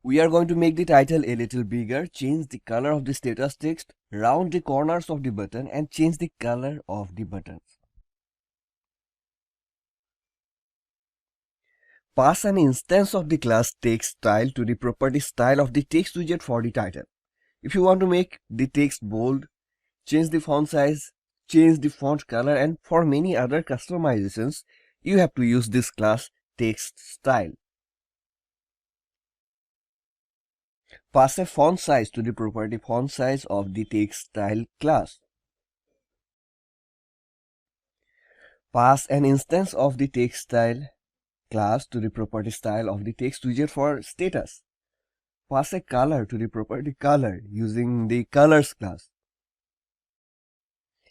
We are going to make the title a little bigger, change the color of the status text, round the corners of the button, and change the color of the buttons. Pass an instance of the class text style to the property style of the text widget for the title. If you want to make the text bold, change the font size, change the font color, and for many other customizations, you have to use this class text style. Pass a font size to the property font size of the text style class. Pass an instance of the text style class to the property style of the text widget for status. Pass a color to the property color using the colors class.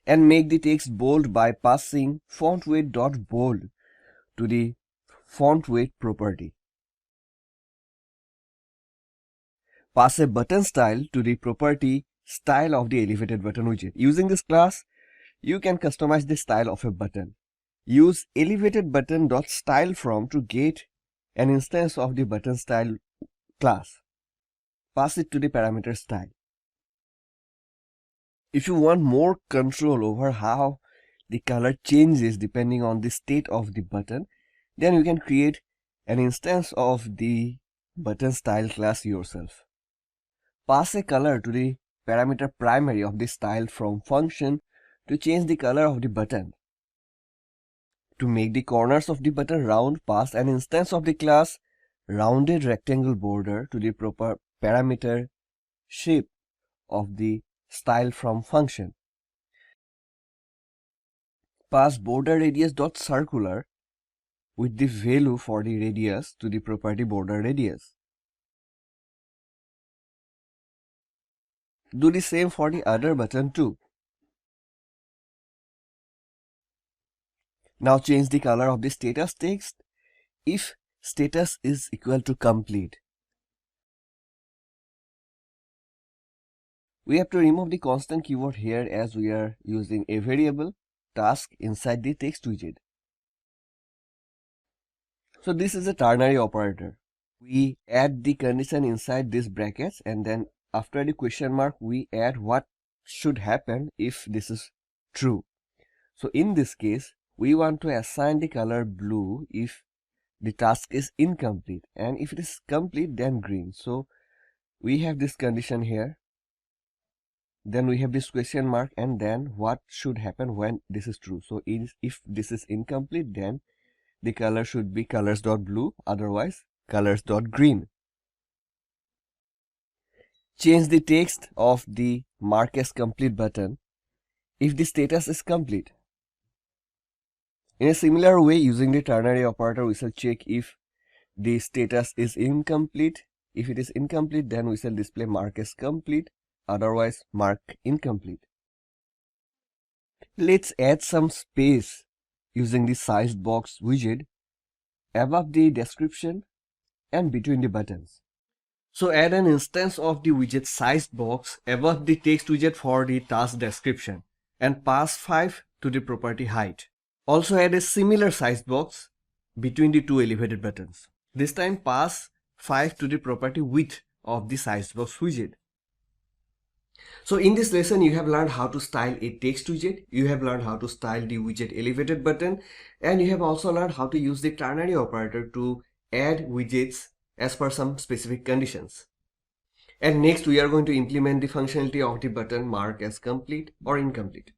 And make the text bold by passing fontWeight.bold to the font weight property. Pass a button style to the property style of the elevated button widget. Using this class, you can customize the style of a button. Use elevatedButton.styleFrom to get an instance of the button style class. Pass it to the parameter style. If you want more control over how the color changes depending on the state of the button, then you can create an instance of the button style class yourself. Pass a color to the parameter primary of the styleFrom function to change the color of the button. To make the corners of the button round, pass an instance of the class rounded rectangle border to the proper parameter shape of the styleFrom function. Pass border radius.circular with the value for the radius to the property border radius. Do the same for the other button too. Now change the color of the status text if status is equal to complete. We have to remove the constant keyword here as we are using a variable task inside the text widget. So this is a ternary operator. We add the condition inside these brackets, and then after the question mark we add what should happen if this is true. So in this case, we want to assign the color blue if the task is incomplete, and if it is complete then green. So we have this condition here, then we have this question mark, and then what should happen when this is true. So if this is incomplete, then the color should be colors.blue, otherwise colors.green. Change the text of the mark as complete button if the status is complete. In a similar way, using the ternary operator, we shall check if the status is incomplete. If it is incomplete, then we shall display mark as complete, otherwise mark incomplete. Let's add some space using the sized box widget above the description and between the buttons. So add an instance of the widget sized box above the text widget for the task description and pass 5 to the property height. Also add a similar sized box between the two elevated buttons. This time pass 5 to the property width of the sized box widget. So in this lesson, you have learned how to style a text widget, you have learned how to style the widget elevated button, and you have also learned how to use the ternary operator to add widgets as per some specific conditions. And next we are going to implement the functionality of the button mark as complete or incomplete.